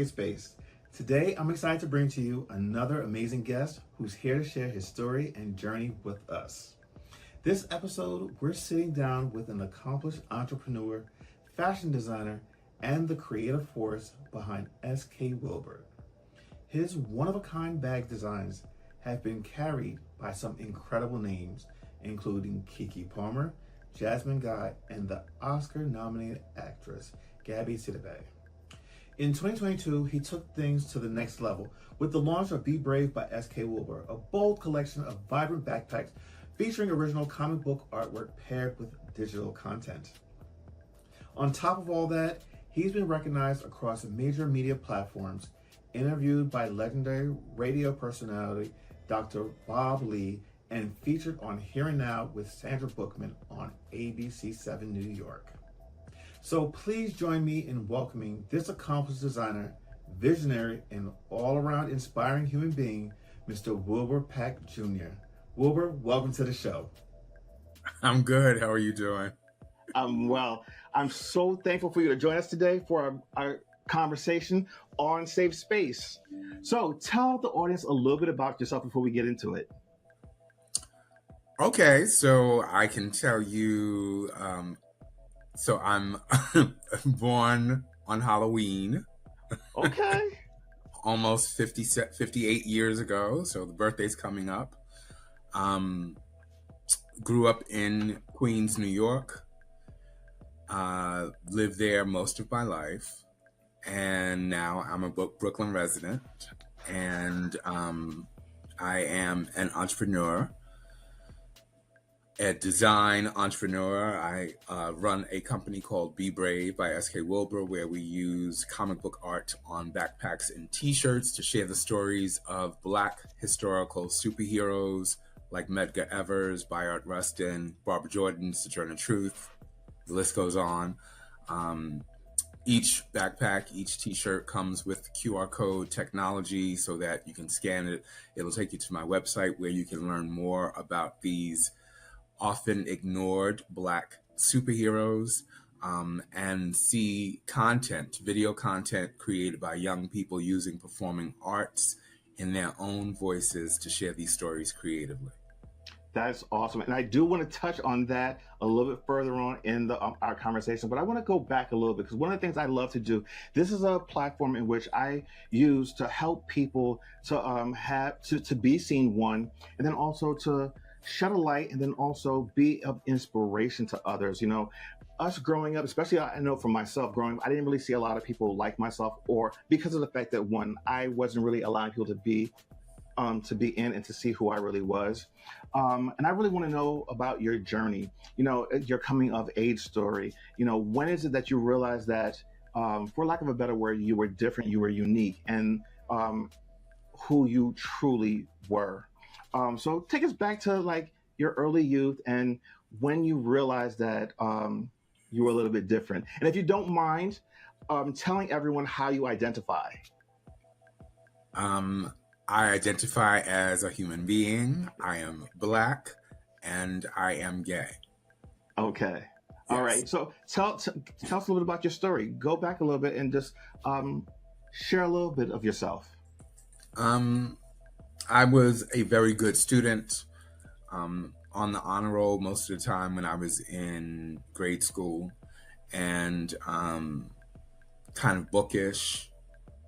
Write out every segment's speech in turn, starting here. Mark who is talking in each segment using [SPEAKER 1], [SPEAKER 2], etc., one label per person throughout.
[SPEAKER 1] Safe Space. Today, I'm excited to bring to you another amazing guest who's here to share his story and journey with us. This episode, we're sitting down with an accomplished entrepreneur, fashion designer, and the creative force behind SK WiLBUR. His one-of-a-kind bag designs have been carried by some incredible names, including Keke Palmer, Jasmine Guy, and the Oscar-nominated actress Gabourey Sidibe. In 2022, he took things to the next level with the launch of B.Brave by SK WiLBUR, a bold collection of vibrant backpacks featuring original comic book artwork paired with digital content. On top of all that, he's been recognized across major media platforms, interviewed by legendary radio personality Dr. Bob Lee, and featured on Here and Now with Sandra Bookman on ABC7 New York. So please join me in welcoming this accomplished designer, visionary, and all-around inspiring human being, Mr. Wilbur Pack Jr. Wilbur, welcome to the show.
[SPEAKER 2] I'm good. How are you doing?
[SPEAKER 3] I'm well. I'm so thankful for you to join us today for our conversation on Safe Space. So tell the audience a little bit about yourself before we get into it.
[SPEAKER 2] Okay, so I can tell you, so I'm born on Halloween.
[SPEAKER 3] Okay.
[SPEAKER 2] Almost 58 years ago, so the birthday's coming up. Grew up in Queens, New York. Lived there most of my life. And now I'm a Brooklyn resident. And I am an entrepreneur. A design entrepreneur. I run a company called B.Brave by SK WiLBUR, where we use comic book art on backpacks and t-shirts to share the stories of Black historical superheroes like Medgar Evers, Bayard Rustin, Barbara Jordan, Sojourner Truth. The list goes on. Each backpack, each t-shirt comes with QR code technology so that you can scan it. It'll take you to my website where you can learn more about these often ignored Black superheroes, and see video content created by young people using performing arts in their own voices to share these stories creatively.
[SPEAKER 3] That's awesome. And I do want to touch on that a little bit further on in our conversation, but I want to go back a little bit because one of the things I love to do, this is a platform in which I use to help people to be seen, one, and then also to shed a light and then also be of inspiration to others. You know, us growing up, especially I know for myself growing up, I didn't really see a lot of people like myself, or because of the fact that one, I wasn't really allowing people to be in and to see who I really was. And I really want to know about your journey, you know, your coming of age story. You know, when is it that you realized that, for lack of a better word, you were different, you were unique, and who you truly were? So take us back to like your early youth and when you realized that you were a little bit different. And if you don't mind telling everyone how you identify.
[SPEAKER 2] I identify as a human being. I am Black and I am gay.
[SPEAKER 3] Okay. Yes. All right. So tell us a little bit about your story. Go back a little bit and just share a little bit of yourself.
[SPEAKER 2] I was a very good student, on the honor roll most of the time when I was in grade school, and kind of bookish.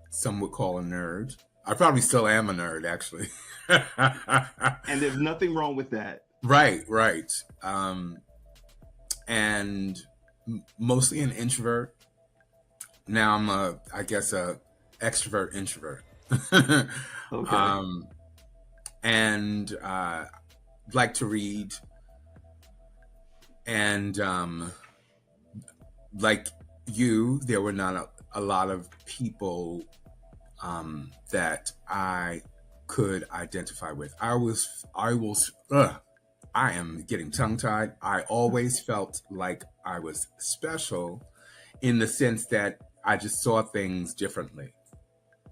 [SPEAKER 2] Some would call a nerd. I probably still am a nerd, actually.
[SPEAKER 3] And there's nothing wrong with that.
[SPEAKER 2] Right. And mostly an introvert. Now I'm a extrovert introvert.
[SPEAKER 3] Okay.
[SPEAKER 2] And like to read, and like you, there were not a lot of people that I could identify with. I am getting tongue-tied. I always felt like I was special in the sense that I just saw things differently.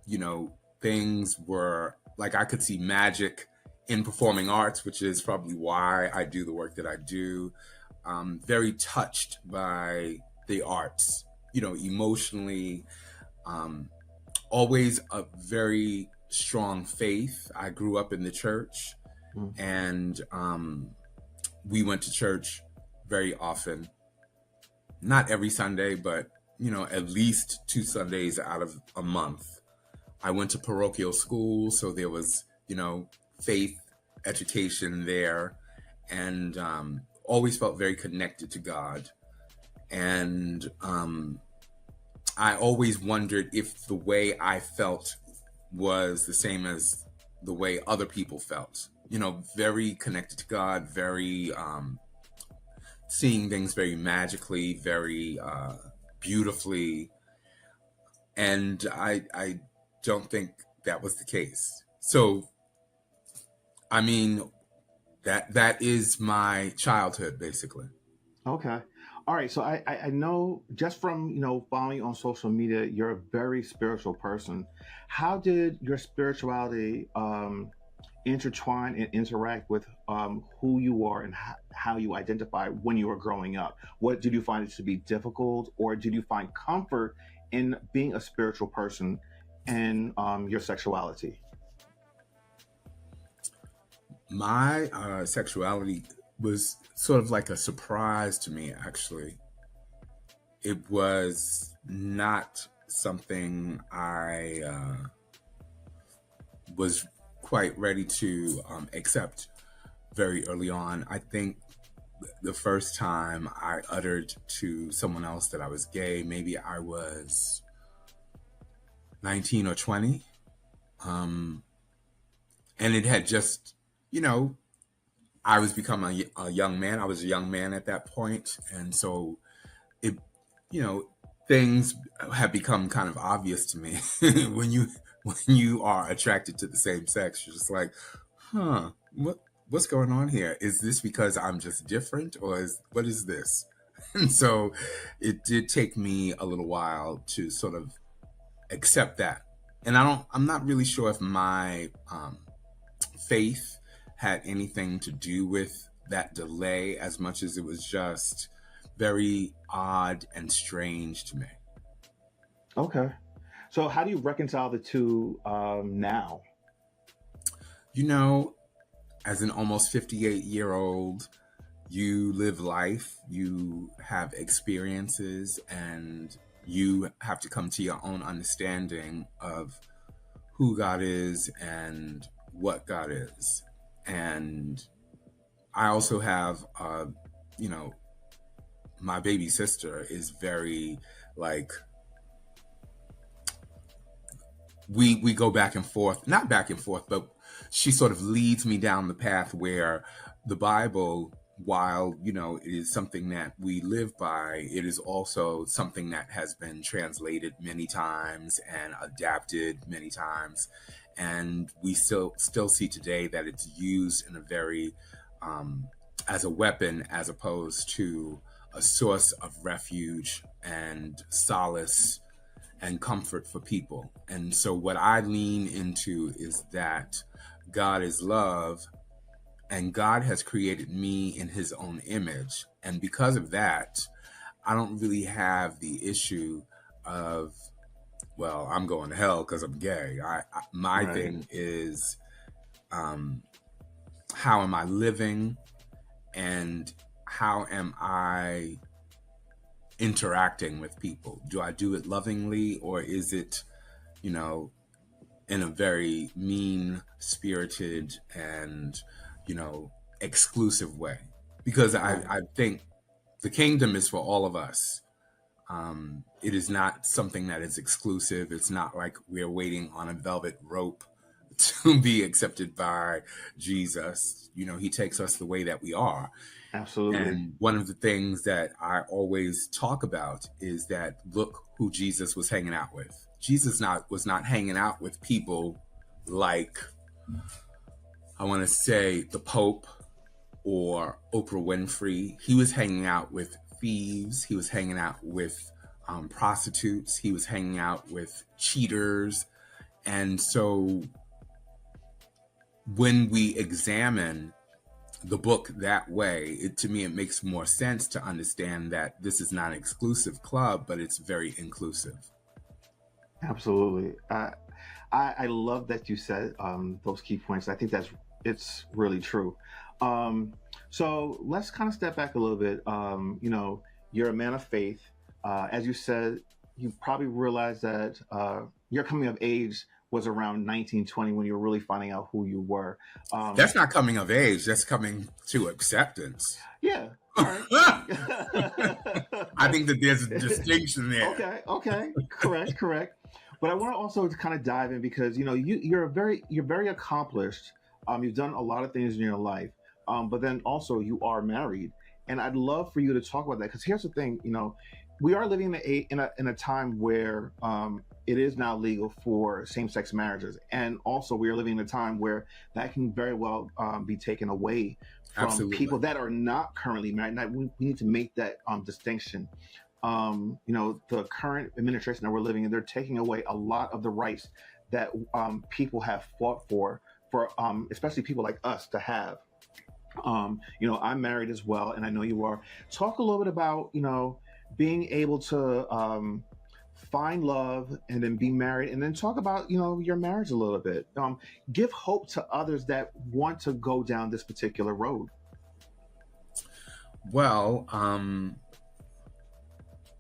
[SPEAKER 2] You know, things were like I could see magic in performing arts, which is probably why I do the work that I do. Very touched by the arts, you know, emotionally, always a very strong faith. I grew up in the church, and we went to church very often. Not every Sunday, but at least 2 Sundays out of a month. I went to parochial school, so there was faith education there, and always felt very connected to God. And I always wondered if the way I felt was the same as the way other people felt. Very connected to God, very seeing things very magically, very beautifully. And I don't think that was the case. So, I mean, that is my childhood, basically.
[SPEAKER 3] Okay. All right. So I know just from, following you on social media, you're a very spiritual person. How did your spirituality intertwine and interact with who you are and how you identify when you were growing up? What did you find it to be difficult, or did you find comfort in being a spiritual person and your sexuality?
[SPEAKER 2] My sexuality was sort of like a surprise to me, actually. It was not something I was quite ready to accept very early on. I think the first time I uttered to someone else that I was gay, maybe I was 19 or 20. And it had just, I was becoming a young man. I was a young man at that point. And so it, things have become kind of obvious to me. when you are attracted to the same sex, you're just like, what's going on here? Is this because I'm just different, or what is this? And so it did take me a little while to sort of accept that. And I'm not really sure if my faith had anything to do with that delay, as much as it was just very odd and strange to me.
[SPEAKER 3] Okay. So how do you reconcile the two now?
[SPEAKER 2] As an almost 58-year-old, you live life, you have experiences, and you have to come to your own understanding of who God is and what God is. And I also have, my baby sister is very we go back and forth, not back and forth, but she sort of leads me down the path where the Bible, while, it is something that we live by, it is also something that has been translated many times and adapted many times. And we still see today that it's used in a very, as a weapon, as opposed to a source of refuge and solace and comfort for people. And so what I lean into is that God is love, and God has created me in his own image. And because of that, I don't really have the issue of, well, I'm going to hell because I'm gay. My
[SPEAKER 3] Right.
[SPEAKER 2] thing is, how am I living, and how am I interacting with people? Do I do it lovingly, or is it, in a very mean-spirited and, exclusive way? Because I think the kingdom is for all of us. It is not something that is exclusive. It's not like we're waiting on a velvet rope to be accepted by Jesus. He takes us the way that we are.
[SPEAKER 3] Absolutely.
[SPEAKER 2] And one of the things that I always talk about is that look who Jesus was hanging out with. Jesus was not hanging out with people like, I want to say, the Pope or Oprah Winfrey. He was hanging out with thieves. He was hanging out with prostitutes. He was hanging out with cheaters. And so when we examine the book that way, to me, it makes more sense to understand that this is not an exclusive club, but it's very inclusive.
[SPEAKER 3] Absolutely. I love that you said those key points. I think it's really true. Um, so let's kind of step back a little bit. You're a man of faith. As you said, you probably realized that your coming of age was around 1920 when you were really finding out who you were. Um,
[SPEAKER 2] That's not coming of age. That's coming to acceptance.
[SPEAKER 3] yeah. All right.
[SPEAKER 2] I think that there's a distinction there.
[SPEAKER 3] Okay. Correct. But I want to also kind of dive in because you're very accomplished. You've done a lot of things in your life, but then also you are married, and I'd love for you to talk about that because here's the thing. We are living in a time where it is now legal for same-sex marriages, and also we are living in a time where that can very well be taken away from
[SPEAKER 2] Absolutely.
[SPEAKER 3] people that are not currently married. And we need to make that distinction. The current administration that we're living in, they're taking away a lot of the rights that people have fought for especially people like us to have. I'm married as well, and I know you are. Talk a little bit about, being able to find love and then be married, and then talk about, your marriage a little bit. Give hope to others that want to go down this particular road.
[SPEAKER 2] Well,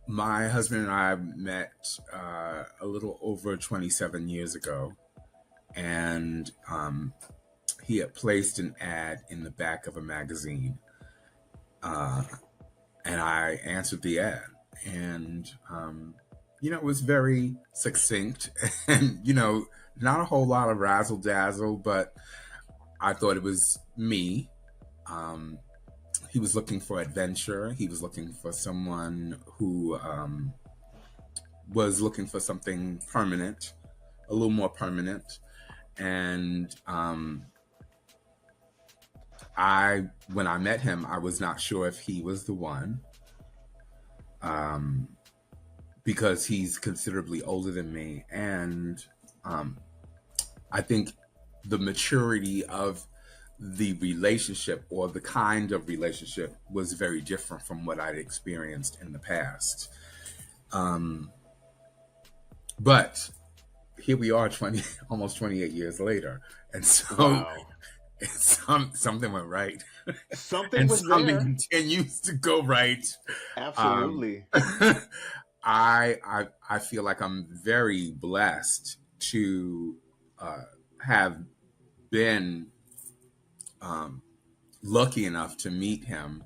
[SPEAKER 2] my husband and I met a little over 27 years ago, and he had placed an ad in the back of a magazine, and I answered the ad, and it was very succinct, and not a whole lot of razzle dazzle, but I thought it was me. He was looking for adventure. He was looking for someone who was looking for something permanent, a little more permanent. And when I met him, I was not sure if he was the one, because he's considerably older than me. And I think the maturity of the relationship, or the kind of relationship, was very different from what I'd experienced in the past. But here we are, almost 28 years later, and so
[SPEAKER 3] Wow.
[SPEAKER 2] something went right.
[SPEAKER 3] Something
[SPEAKER 2] and
[SPEAKER 3] was
[SPEAKER 2] something
[SPEAKER 3] there.
[SPEAKER 2] continues to go right.
[SPEAKER 3] Absolutely.
[SPEAKER 2] I feel like I'm very blessed to have been lucky enough to meet him,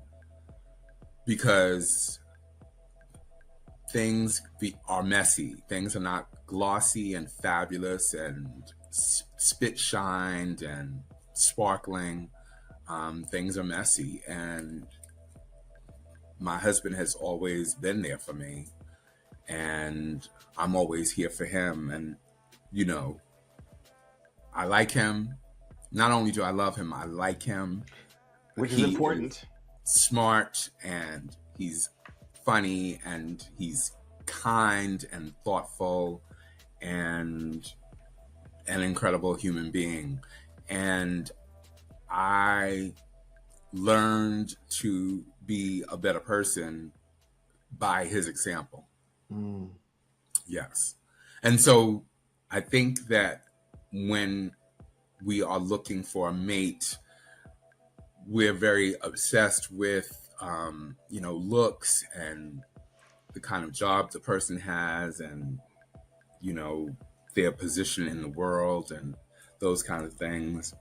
[SPEAKER 2] because things are messy. Things are not glossy and fabulous and spit shined and sparkling. Things are messy, and my husband has always been there for me, and I'm always here for him. And I like him. Not only do I love him, I like him.
[SPEAKER 3] Which is important.
[SPEAKER 2] Smart, and he's funny, and he's kind and thoughtful, and an incredible human being. And I learned to be a better person by his example.
[SPEAKER 3] Mm.
[SPEAKER 2] Yes. And so I think that when we are looking for a mate, we're very obsessed with, looks and the kind of job the person has, and, their position in the world and those kind of things.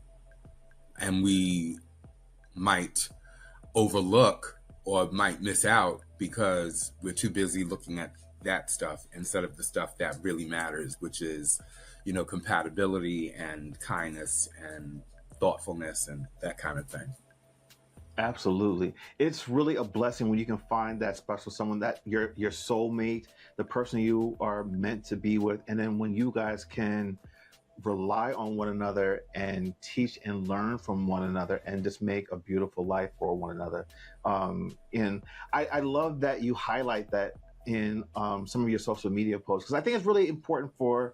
[SPEAKER 2] And we might overlook or might miss out because we're too busy looking at that stuff instead of the stuff that really matters, which is, compatibility and kindness and thoughtfulness and that kind of thing.
[SPEAKER 3] Absolutely. It's really a blessing when you can find that special someone, that your soulmate, the person you are meant to be with. And then when you guys can rely on one another and teach and learn from one another and just make a beautiful life for one another. And I love that you highlight that in some of your social media posts, because I think it's really important for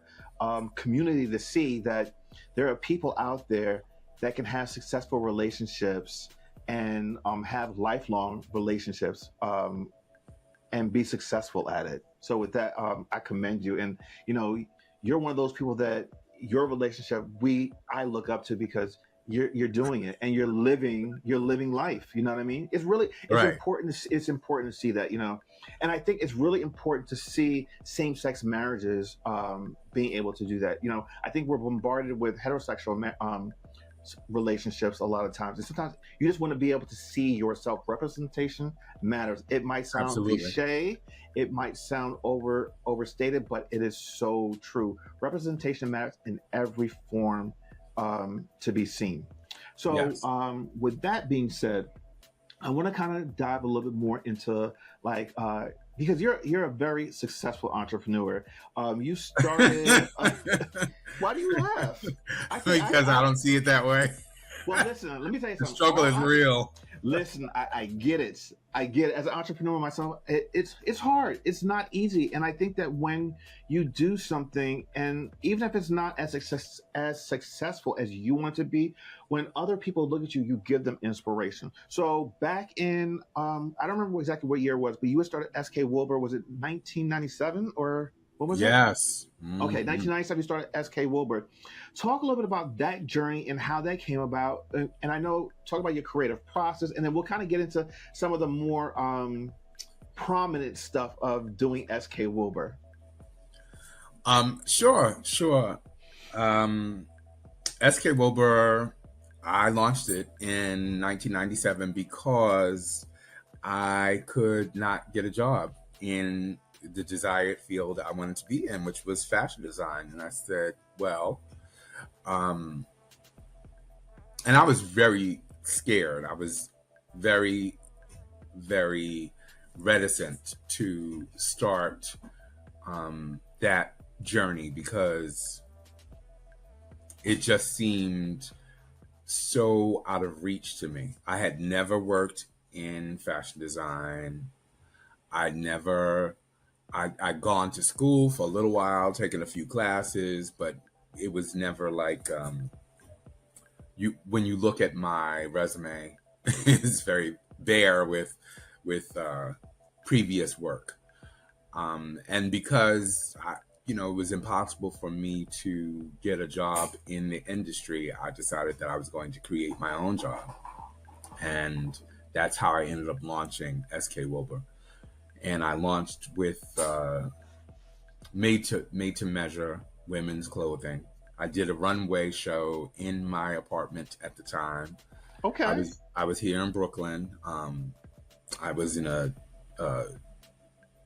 [SPEAKER 3] community to see that there are people out there that can have successful relationships and have lifelong relationships. and be successful at it. So with that, I commend you. And you know, you're one of those people that your relationship I look up to, because you're doing it and you're living life. You know what I mean? It's really
[SPEAKER 2] Right.
[SPEAKER 3] it's important to see that, you know. And I think it's really important to see same-sex marriages being able to do that. You know, I think we're bombarded with heterosexual relationships a lot of times, and sometimes you just want to be able to see yourself. Representation matters. It might sound
[SPEAKER 2] Absolutely.
[SPEAKER 3] cliche, it might sound overstated, but it is so true. Representation matters in every form to be seen. So
[SPEAKER 2] Yes.
[SPEAKER 3] with that being said, I want to kind of dive a little bit more into like because you're a very successful entrepreneur. You started. Why do you laugh?
[SPEAKER 2] Because I don't see it that way.
[SPEAKER 3] Well, listen. Let me tell you
[SPEAKER 2] The
[SPEAKER 3] something.
[SPEAKER 2] struggle is real.
[SPEAKER 3] Listen, I get it. I get it. As an entrepreneur myself, it's hard. It's not easy. And I think that when you do something, and even if it's not as successful as you want it to be, when other people look at you, you give them inspiration. So back in, I don't remember exactly what year it was, but you had started SK WiLBUR. Was it 1997 or what was it?
[SPEAKER 2] Yes.
[SPEAKER 3] Okay, 1997, you started SK WiLBUR. Talk a little bit about that journey and how that came about. And I know, talk about your creative process, and then we'll kind of get into some of the more prominent stuff of doing SK WiLBUR.
[SPEAKER 2] Sure. SK WiLBUR, I launched it in 1997 because I could not get a job in the desired field I wanted to be in, which was fashion design. And I said, well, and I was very scared. I was very, very reticent to start that journey because it just seemed so out of reach to me. I had never worked in fashion design. I'd gone to school for a little while, taken a few classes, but it was never like when you look at my resume, it's very bare with previous work. And because it was impossible for me to get a job in the industry, I decided that I was going to create my own job. And that's how I ended up launching SK WiLBUR. And I launched with made to measure women's clothing. I did a runway show in my apartment at the time.
[SPEAKER 3] Okay.
[SPEAKER 2] I was here in Brooklyn. I was in a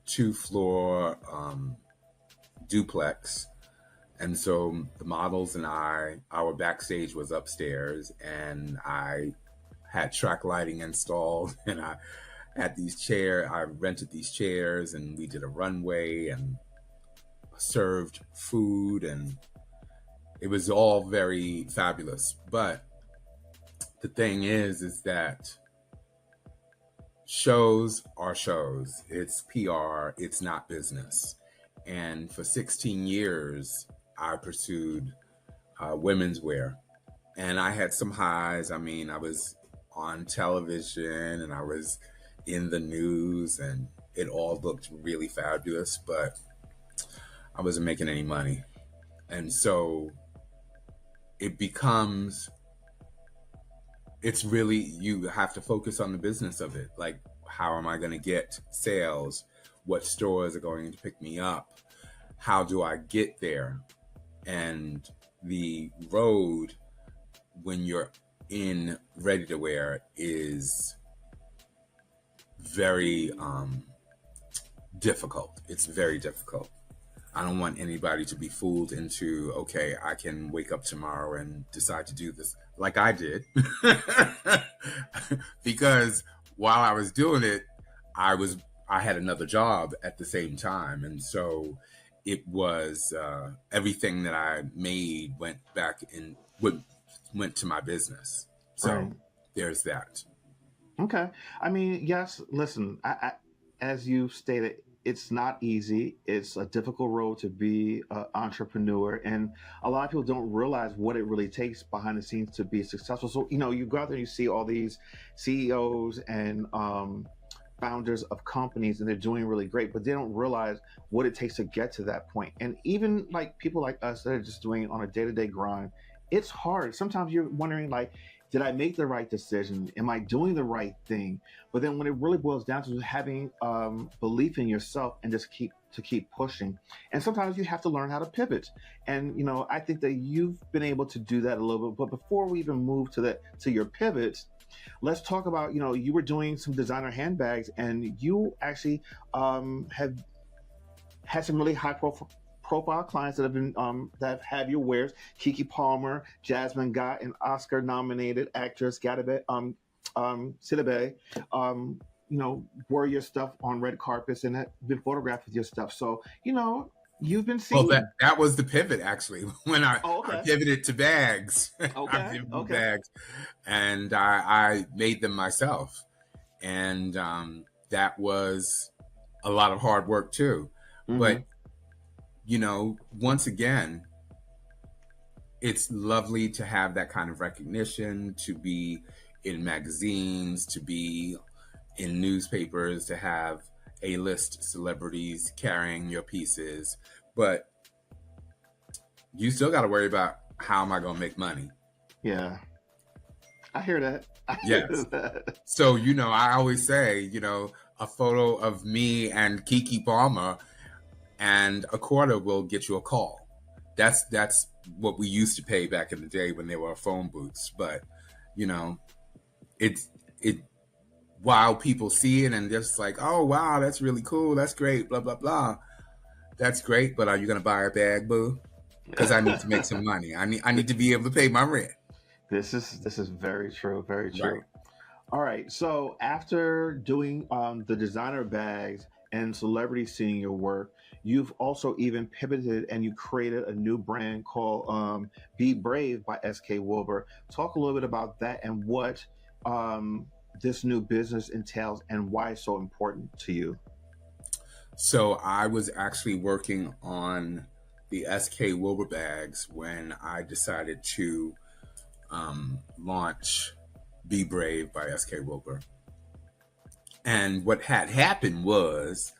[SPEAKER 2] 2-floor duplex, and so the models and our backstage was upstairs, and I had track lighting installed, and I rented these chairs, and we did a runway and served food, and it was all very fabulous. But the thing is that shows are shows. It's PR, it's not business. And for 16 years, I pursued women's wear. And I had some highs. I mean, I was on television and I was in the news and it all looked really fabulous, but I wasn't making any money. And so it's really, you have to focus on the business of it. Like, how am I going to get sales? What stores are going to pick me up? How do I get there? And the road when you're in ready to wear is very difficult. It's very difficult. I don't want anybody to be fooled into, okay, I can wake up tomorrow and decide to do this like I did. Because while I was doing it, I had another job at the same time. And so it was everything that I made went to my business. So right. There's that.
[SPEAKER 3] Okay. I mean, yes, listen, I as you stated, it's not easy. It's a difficult road to be an entrepreneur. And a lot of people don't realize what it really takes behind the scenes to be successful. So, you go out there and you see all these CEOs and founders of companies and they're doing really great, but they don't realize what it takes to get to that point. And even like people like us that are just doing it on a day-to-day grind, it's hard. Sometimes you're wondering like, did I make the right decision? Am I doing the right thing? But then when it really boils down to having belief in yourself and just keep pushing. And sometimes you have to learn how to pivot. And you know, I think that you've been able to do that a little bit. But before we even move to your pivots, let's talk about, you know, you were doing some designer handbags and you actually have had some really high profile clients that have been that have your wares. Keke Palmer, Jasmine Guy, and Oscar nominated actress Gabourey Sidibe, you know, wore your stuff on red carpets and have been photographed with your stuff. So, you know, you've been seen.
[SPEAKER 2] Well, that was the pivot actually. When I pivoted to bags. I pivoted to bags, and I made them myself, and that was a lot of hard work too. Mm-hmm. But you know, once again, it's lovely to have that kind of recognition, to be in magazines, to be in newspapers, to have A-list celebrities carrying your pieces. But you still got to worry about how am I going to make money?
[SPEAKER 3] Yeah. I hear that.
[SPEAKER 2] Yes. So, you know, I always say, you know, a photo of me and Keke Palmer and a quarter will get you a call. That's what we used to pay back in the day when there were phone booths. But, you know, it while people see it and just like, oh, wow, that's really cool. That's great. Blah, blah, blah. That's great. But are you going to buy a bag, boo? Because I need to make some money. I need to be able to pay my rent.
[SPEAKER 3] This is very true. Very true.
[SPEAKER 2] Right.
[SPEAKER 3] All right. So after doing the designer bags and celebrities seeing your work, you've also even pivoted and you created a new brand called B.Brave by SK WiLBUR. Talk a little bit about that and what this new business entails and why it's so important to you.
[SPEAKER 2] So I was actually working on the SK WiLBUR bags when I decided to launch B.Brave by SK WiLBUR. And what had happened was,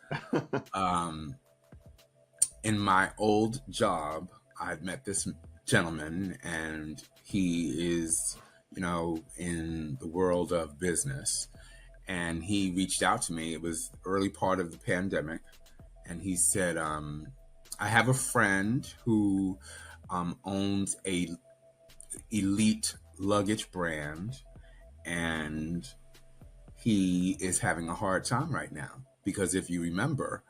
[SPEAKER 2] in my old job, I'd met this gentleman, and he is, you know, in the world of business. And he reached out to me. It was early part of the pandemic. And he said, I have a friend who owns a elite luggage brand, and he is having a hard time right now because if you remember,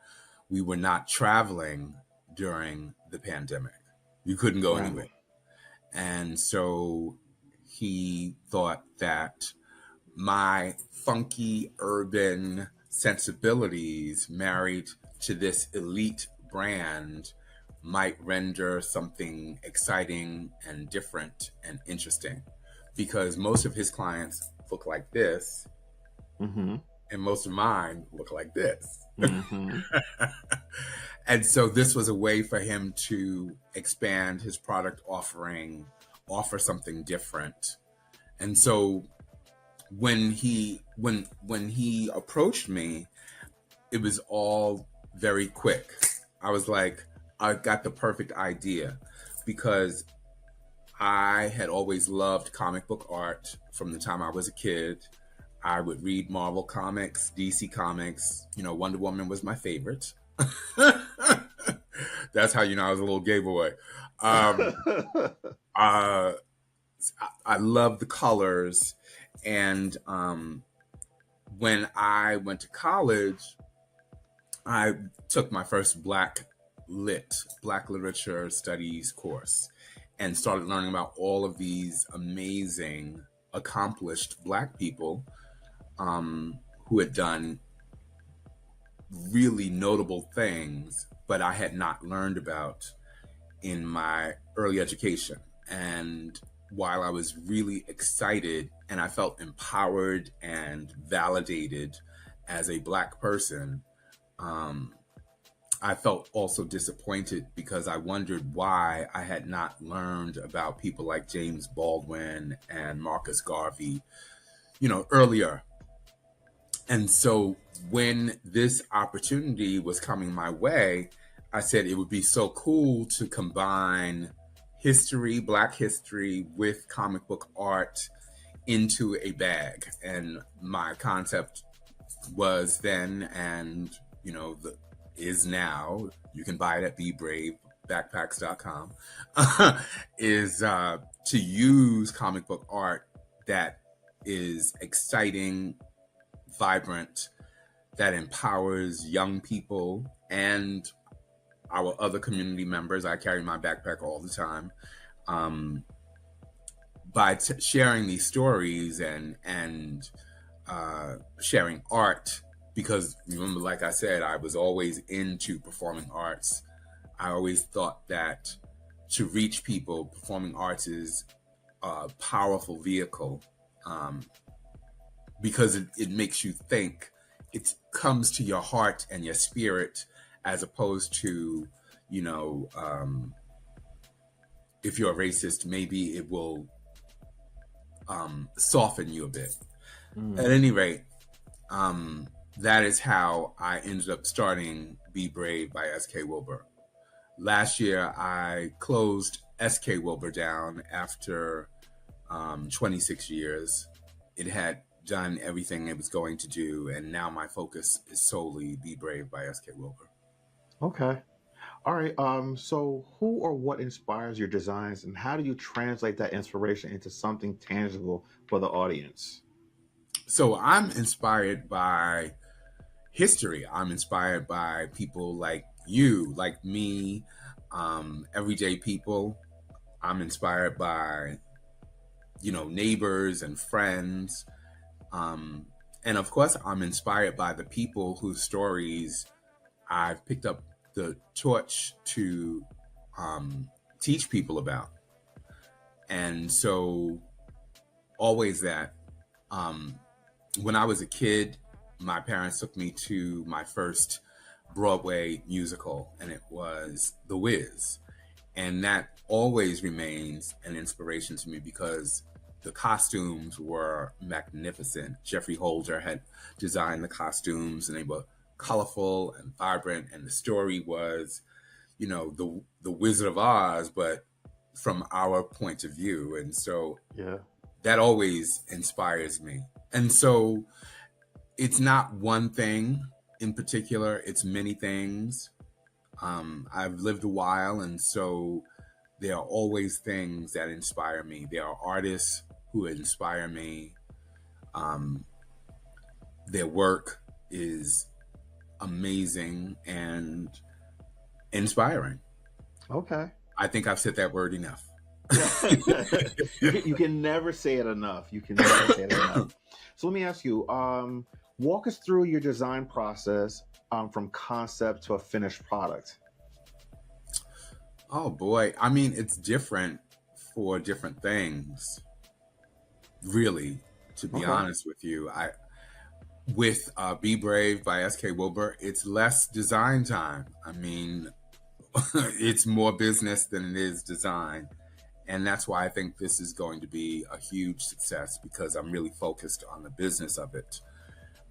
[SPEAKER 2] we were not traveling during the pandemic. You couldn't go anywhere. And so he thought that my funky urban sensibilities married to this elite brand might render something exciting and different and interesting, because most of his clients look like this, mm-hmm. and most of mine look like this. Mm-hmm. And so this was a way for him to expand his product offering, offer something different. And so when he approached me, it was all very quick. I was like, I got the perfect idea, because I had always loved comic book art from the time I was a kid. I would read Marvel comics, DC comics. You know, Wonder Woman was my favorite. That's how you know I was a little gay boy. I love the colors. And when I went to college, I took my first Black Literature Studies course and started learning about all of these amazing, accomplished Black people who had done really notable things, but I had not learned about in my early education. And while I was really excited and I felt empowered and validated as a Black person, I felt also disappointed because I wondered why I had not learned about people like James Baldwin and Marcus Garvey, you know, earlier. And so when this opportunity was coming my way, I said it would be so cool to combine history, Black history, with comic book art into a bag. And my concept was then, and is now, you can buy it at BeBrave, backpacks.com, is to use comic book art that is exciting, vibrant, that empowers young people and our other community members. I carry my backpack all the time. By sharing these stories and sharing art, because remember, like I said, I was always into performing arts. I always thought that to reach people, performing arts is a powerful vehicle, because it makes you think. It comes to your heart and your spirit, as opposed to, if you're a racist, maybe it will soften you a bit. At any rate, that is how I ended up starting Be Brave by SK WiLBUR. Last year, I closed SK WiLBUR down after 26 years. It had done everything it was going to do, and now my focus is solely Be Brave by SK WiLBUR.
[SPEAKER 3] Okay. All right. So who or what inspires your designs, and how do you translate that inspiration into something tangible for the audience?
[SPEAKER 2] So I'm inspired by history. I'm inspired by people like you, like me, everyday people. I'm inspired by, neighbors and friends. And of course, I'm inspired by the people whose stories I've picked up the torch to teach people about. And so always that. When I was a kid, my parents took me to my first Broadway musical, and it was The Wiz. And that always remains an inspiration to me because the costumes were magnificent. Jeffrey Holder had designed the costumes, and they were colorful and vibrant. And the story was, the Wizard of Oz, but from our point of view. And so that always inspires me. And so it's not one thing in particular, it's many things. I've lived a while, and so there are always things that inspire me. There are artists who inspire me. Their work is amazing and inspiring.
[SPEAKER 3] Okay.
[SPEAKER 2] I think I've said that word enough.
[SPEAKER 3] You can never say it enough. You can never say it enough. So let me ask you, walk us through your design process from concept to a finished product.
[SPEAKER 2] Oh boy. I mean, it's different for different things, really, to be honest with you. With Be Brave by SK WiLBUR, it's less design time. I mean, it's more business than it is design. And that's why I think this is going to be a huge success, because I'm really focused on the business of it.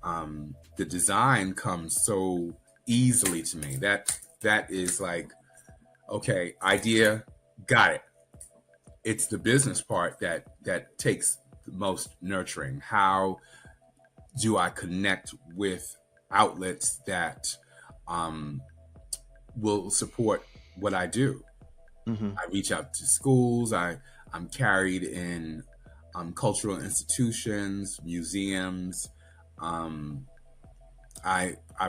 [SPEAKER 2] The design comes so easily to me. That is like, okay, idea, got it. It's the business part that takes the most nurturing. How do I connect with outlets that will support what I do? I reach out to schools. I'm carried in cultural institutions, museums. I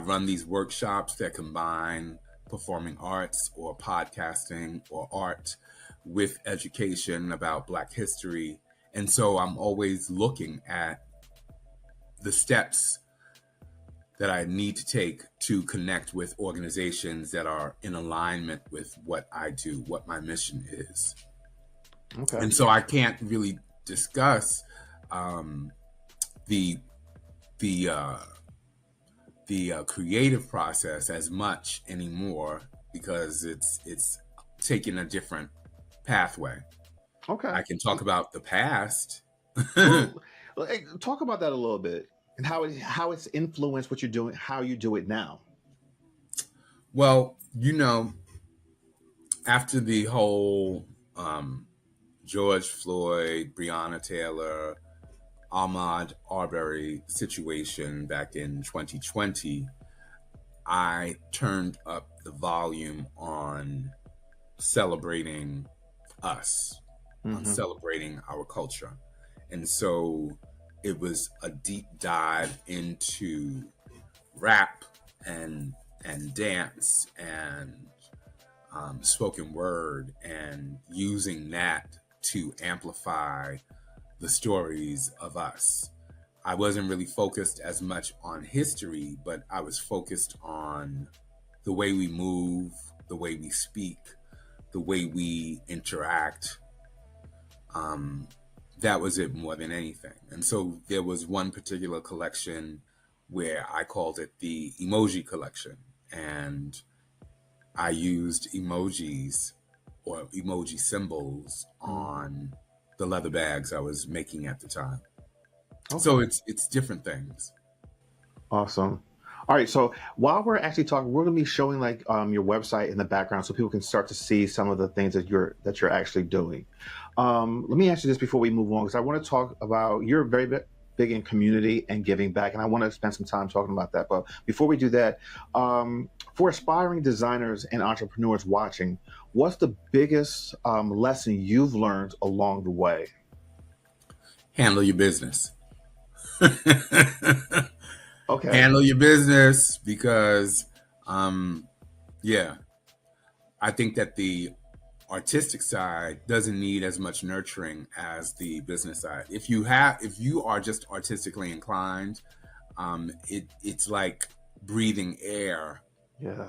[SPEAKER 2] run these workshops that combine performing arts or podcasting or art with education about Black history. And so I'm always looking at the steps that I need to take to connect with organizations that are in alignment with what I do, what my mission is. Okay. And so I can't really discuss the creative process as much anymore, because it's taking a different pathway. Okay. I can talk about the past.
[SPEAKER 3] Talk about that a little bit. and how it's influenced what you're doing, how you do it now.
[SPEAKER 2] Well, after the whole George Floyd, Breonna Taylor, Ahmaud Arbery situation back in 2020, I turned up the volume on celebrating us, on celebrating our culture. And so it was a deep dive into rap and dance and spoken word, and using that to amplify the stories of us. I wasn't really focused as much on history, but I was focused on the way we move, the way we speak, the way we interact. That was it more than anything. And so there was one particular collection where I called it the emoji collection. And I used emojis or emoji symbols on the leather bags I was making at the time. Okay. So it's different things.
[SPEAKER 3] Awesome. All right. So while we're actually talking, we're going to be showing like your website in the background so people can start to see some of the things that you're actually doing. Let me ask you this before we move on, because I want to talk about, you're very big in community and giving back, and I want to spend some time talking about that. But before we do that, for aspiring designers and entrepreneurs watching, what's the biggest lesson you've learned along the way?
[SPEAKER 2] Handle your business.
[SPEAKER 3] Okay.
[SPEAKER 2] Handle your business, because, yeah, I think that the artistic side doesn't need as much nurturing as the business side. If you are just artistically inclined, it's like breathing air.
[SPEAKER 3] Yeah.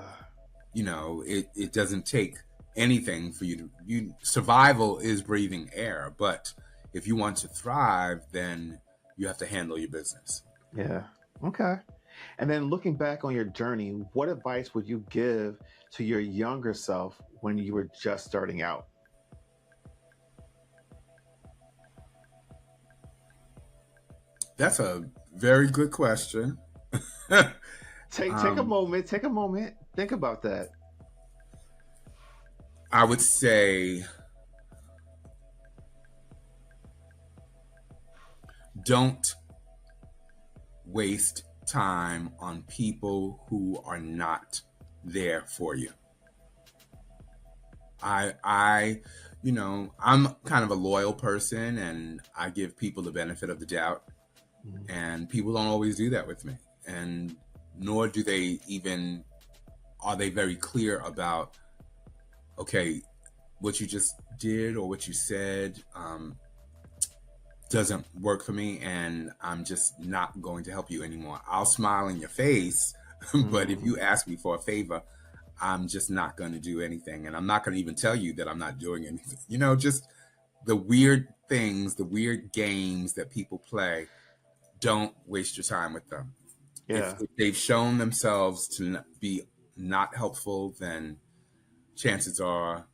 [SPEAKER 2] It doesn't take anything for you to, survival is breathing air, but if you want to thrive, then you have to handle your business.
[SPEAKER 3] Yeah. Okay. And then looking back on your journey, what advice would you give to your younger self when you were just starting out?
[SPEAKER 2] That's a very good question.
[SPEAKER 3] Take a moment. Think about that.
[SPEAKER 2] I would say, don't waste time on people who are not there for you. I'm kind of a loyal person, and I give people the benefit of the doubt. And people don't always do that with me. And nor are they very clear about, okay, what you just did or what you said doesn't work for me, and I'm just not going to help you anymore. I'll smile in your face, but if you ask me for a favor, I'm just not going to do anything. And I'm not going to even tell you that I'm not doing anything. Just the weird things, the weird games that people play, don't waste your time with them.
[SPEAKER 3] Yeah.
[SPEAKER 2] If they've shown themselves to be not helpful, then chances are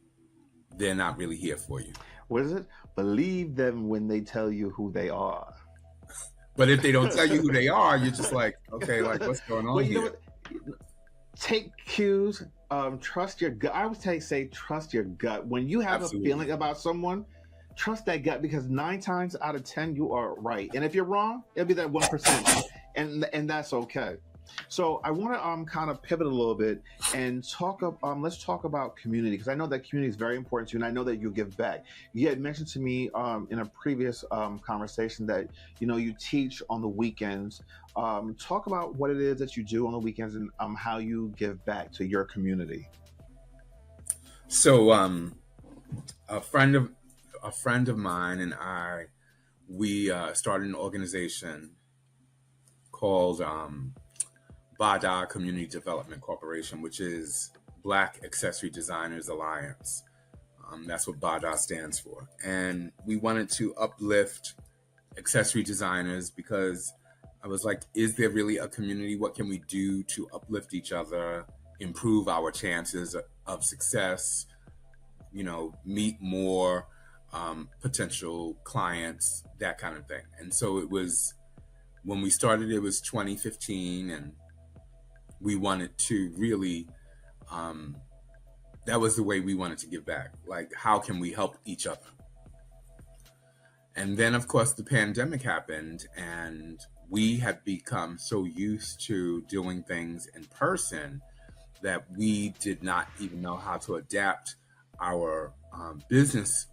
[SPEAKER 2] they're not really here for you.
[SPEAKER 3] What is it? Believe them when they tell you who they are.
[SPEAKER 2] But if they don't tell you who they are, you're just like, okay, like, what's going on here?
[SPEAKER 3] Take cues. Trust your gut. I would say trust your gut. When you have
[SPEAKER 2] Absolutely.
[SPEAKER 3] A feeling about someone, trust that gut, because 9 times out of 10 you are right. And if you're wrong, it'll be that 1%, and that's okay. So I want to kind of pivot a little bit and let's talk about community, because I know that community is very important to you, and I know that you give back. You had mentioned to me in a previous conversation that you teach on the weekends. Talk about what it is that you do on the weekends and how you give back to your community.
[SPEAKER 2] So a friend of mine and we started an organization called BADA Community Development Corporation, which is Black Accessory Designers Alliance. That's what BADA stands for. And we wanted to uplift accessory designers, because I was like, is there really a community? What can we do to uplift each other, improve our chances of success, meet more potential clients, that kind of thing. And so it was when we started, it was 2015, and we wanted to really, that was the way we wanted to give back. Like, how can we help each other? And then, of course, the pandemic happened, and we had become so used to doing things in person that we did not even know how to adapt our business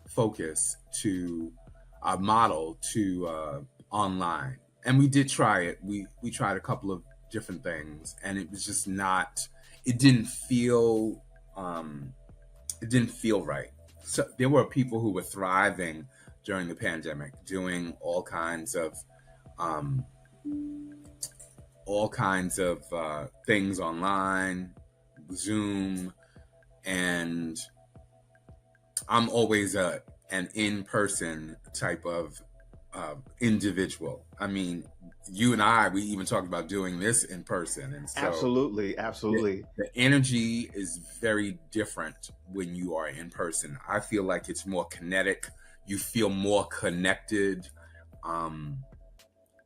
[SPEAKER 2] focus to our model to online. And we did try it. We tried a couple of different things, and it was just not. It didn't feel right. So there were people who were thriving during the pandemic, doing all kinds of things online, Zoom, and I'm always an in-person type of individual. I mean, you and I, we even talked about doing this in person, and so
[SPEAKER 3] Absolutely.
[SPEAKER 2] the energy is very different when you are in person. I feel like it's more kinetic. You feel more connected.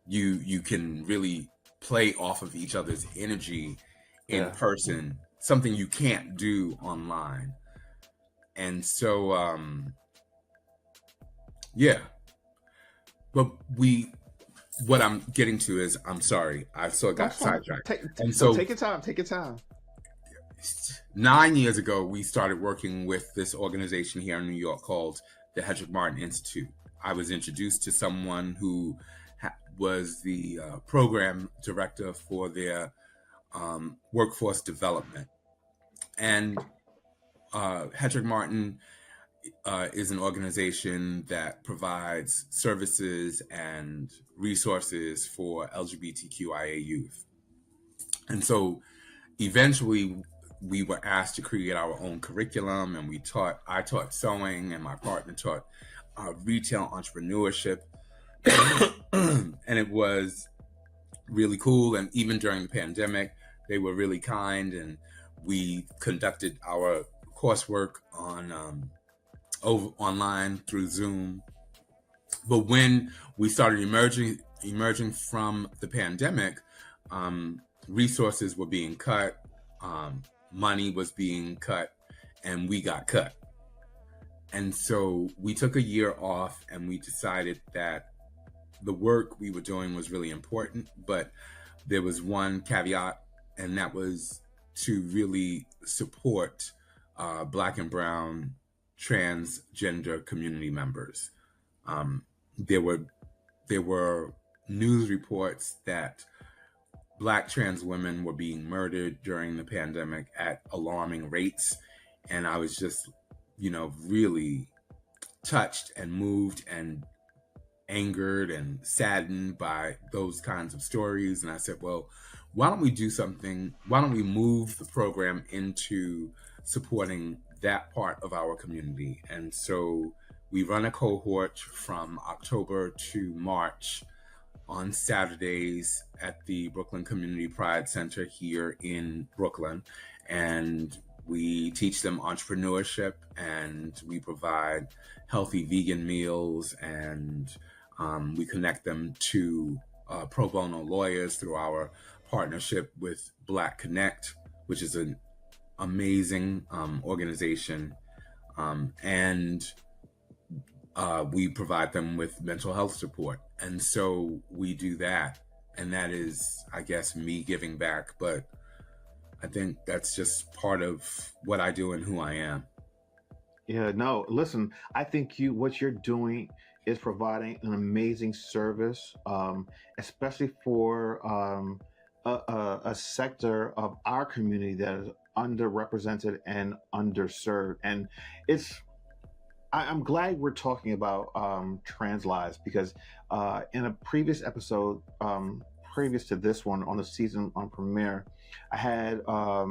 [SPEAKER 2] You can really play off of each other's energy in person, something you can't do online. And so, but what I'm getting to is, I'm sorry, I sort of got sidetracked.
[SPEAKER 3] Take your time. Take your time.
[SPEAKER 2] 9 years ago, we started working with this organization here in New York called the Hedrick Martin Institute. I was introduced to someone who was the program director for their workforce development. And Hedrick Martin is an organization that provides services and resources for LGBTQIA youth. And so eventually we were asked to create our own curriculum, and I taught sewing, and my partner taught retail entrepreneurship. And it was really cool. And even during the pandemic, they were really kind, and we conducted our coursework on online through Zoom. But when we started emerging from the pandemic, resources were being cut, money was being cut, and we got cut. And so we took a year off, and we decided that the work we were doing was really important, but there was one caveat, and that was to really support Black and Brown transgender community members. There were news reports that Black trans women were being murdered during the pandemic at alarming rates, and I was just, really touched and moved and angered and saddened by those kinds of stories. And I said, well, why don't we do something? Why don't we move the program into supporting that part of our community? And so we run a cohort from October to March on Saturdays at the Brooklyn Community Pride Center here in Brooklyn. And we teach them entrepreneurship, and we provide healthy vegan meals, and we connect them to pro bono lawyers through our partnership with Black Connect, which is an amazing organization. And we provide them with mental health support. And so we do that. And that is, I guess, me giving back. But I think that's just part of what I do and who I am.
[SPEAKER 3] Yeah, no, listen, I think what you're doing is providing an amazing service, especially for a sector of our community that is underrepresented and underserved. And I'm glad we're talking about trans lives, because in a previous episode, previous to this one on the season on premiere, I had a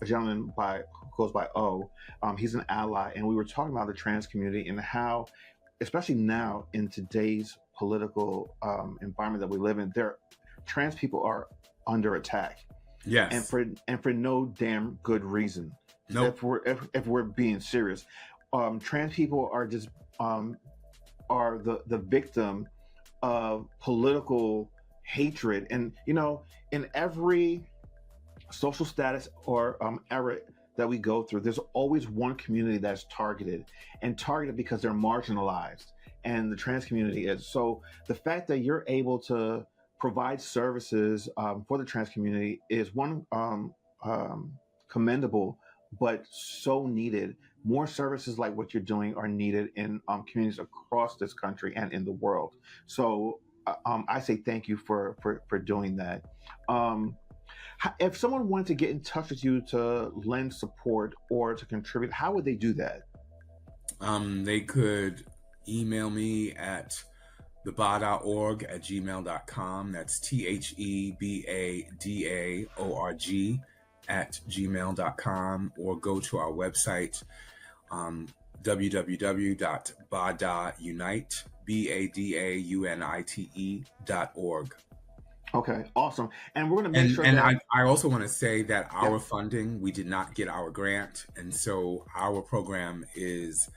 [SPEAKER 3] gentleman who goes by O. He's an ally, and we were talking about the trans community and how, especially now in today's political environment that we live in, trans people are under attack.
[SPEAKER 2] Yes.
[SPEAKER 3] And for no damn good reason.
[SPEAKER 2] Nope.
[SPEAKER 3] If we're being serious, trans people are just are the victim of political hatred. And, you know, in every social status or era that we go through, there's always one community that's targeted, and targeted because they're marginalized, and the trans community is. So the fact that you're able to provide services for the trans community is one, commendable, but so needed. More services like what you're doing are needed in communities across this country and in the world. So I say thank you for doing that. If someone wanted to get in touch with you to lend support or to contribute, how would they do that?
[SPEAKER 2] They could email me at thebadaorg@gmail.com. That's THEBADAORG @gmail.com, or go to our website, www.badaunite, BADAUNITE.org.
[SPEAKER 3] Okay, awesome. And we're going to make sure
[SPEAKER 2] And
[SPEAKER 3] that
[SPEAKER 2] I also want to say that our funding, we did not get our grant. And so our program is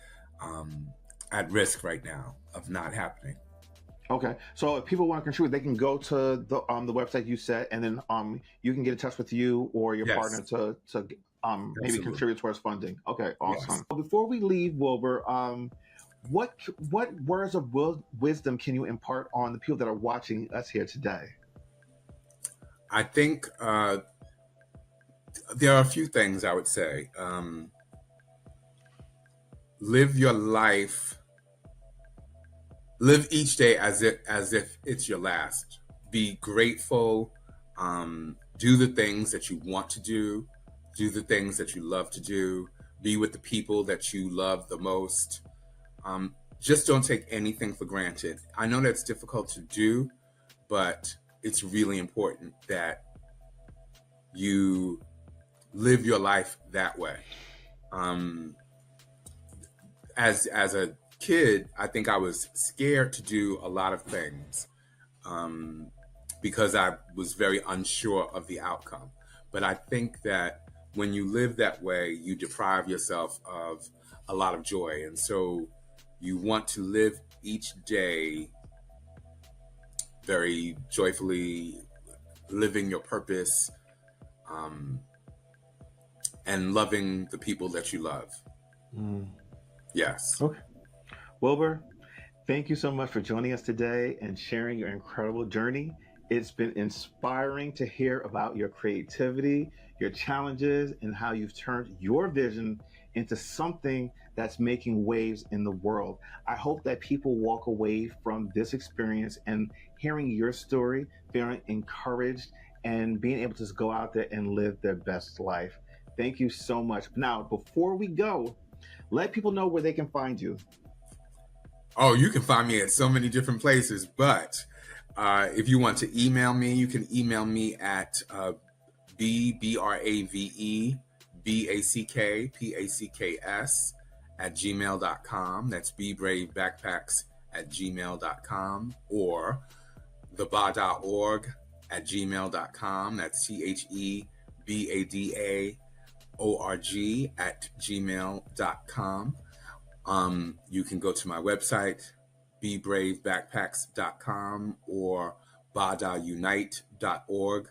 [SPEAKER 2] at risk right now of not happening.
[SPEAKER 3] Okay, so if people want to contribute, they can go to the website you said, and then you can get in touch with you or your partner to maybe contribute towards funding. Okay, awesome.
[SPEAKER 2] Yes.
[SPEAKER 3] Before we leave, Wilbur, what words of wisdom can you impart on the people that are watching us here today?
[SPEAKER 2] I think there are a few things I would say. Live your life. Live each day as if it's your last. Be grateful. Do the things that you want to do. Do the things that you love to do. Be with the people that you love the most. Just don't take anything for granted. I know that's difficult to do, but it's really important that you live your life that way. As a kid, I think I was scared to do a lot of things because I was very unsure of the outcome. But I think that when you live that way, you deprive yourself of a lot of joy. And so you want to live each day very joyfully, living your purpose, and loving the people that you love. Yes.
[SPEAKER 3] Okay. Wilbur, thank you so much for joining us today and sharing your incredible journey. It's been inspiring to hear about your creativity, your challenges, and how you've turned your vision into something that's making waves in the world. I hope that people walk away from this experience and hearing your story, feeling encouraged and being able to just go out there and live their best life. Thank you so much. Now, before we go, let people know where they can find you.
[SPEAKER 2] Oh, you can find me at so many different places, but if you want to email me, you can email me at BBRAVEBACKPACKS @gmail.com. That's BeBraveBackpacks@gmail.com, or thebadaorg @gmail.com. That's THEBADAORG @gmail.com. You can go to my website, BeBraveBackpacks.com, or badaunite.org.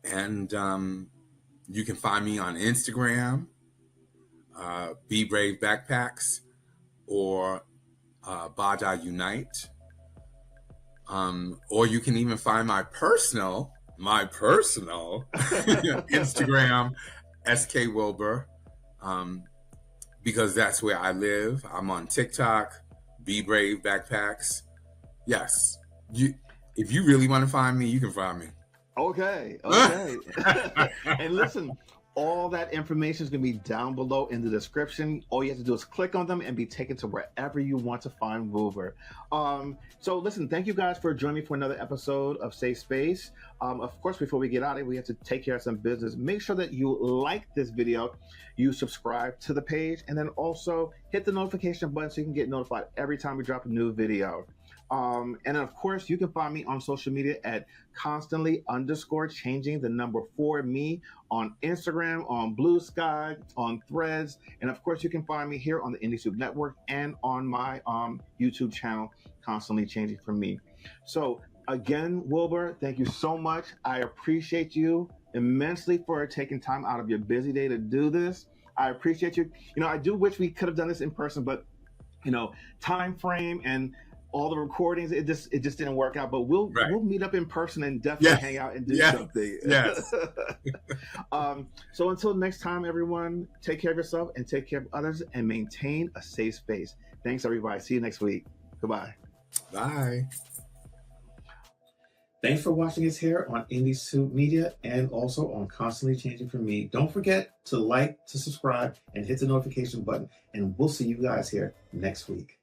[SPEAKER 2] And you can find me on Instagram, BeBraveBackpacks, or badaunite. Or you can even find my personal Instagram, SK WiLBUR, because that's where I live. I'm on TikTok, Be Brave Backpacks. Yes, if you really want to find me, you can find me.
[SPEAKER 3] Okay. And listen, all that information is going to be down below in the description. All you have to do is click on them and be taken to wherever you want to find Wilbur. So listen, thank you guys for joining me for another episode of Safe Space. Of course, before we get out of here, we have to take care of some business. Make sure that you like this video, you subscribe to the page, and then also hit the notification button so you can get notified every time we drop a new video. And then of course, you can find me on social media at constantly_changing4me on Instagram, on Blue Sky, on Threads. And of course, you can find me here on the IndieSoup Network and on my YouTube channel, Constantly Changing for Me. So again, Wilbur, thank you so much. I appreciate you immensely for taking time out of your busy day to do this. I appreciate you. I do wish we could have done this in person, but time frame and all the recordings, it just didn't work out. But we'll meet up in person and definitely hang out and do something.
[SPEAKER 2] Yes.
[SPEAKER 3] So until next time, everyone, take care of yourself and take care of others and maintain a safe space. Thanks, everybody. See you next week. Goodbye.
[SPEAKER 2] Bye.
[SPEAKER 1] Thanks for watching us here on Indie Soup Media and also on Constantly Changing for Me. Don't forget to like, to subscribe, and hit the notification button. And we'll see you guys here next week.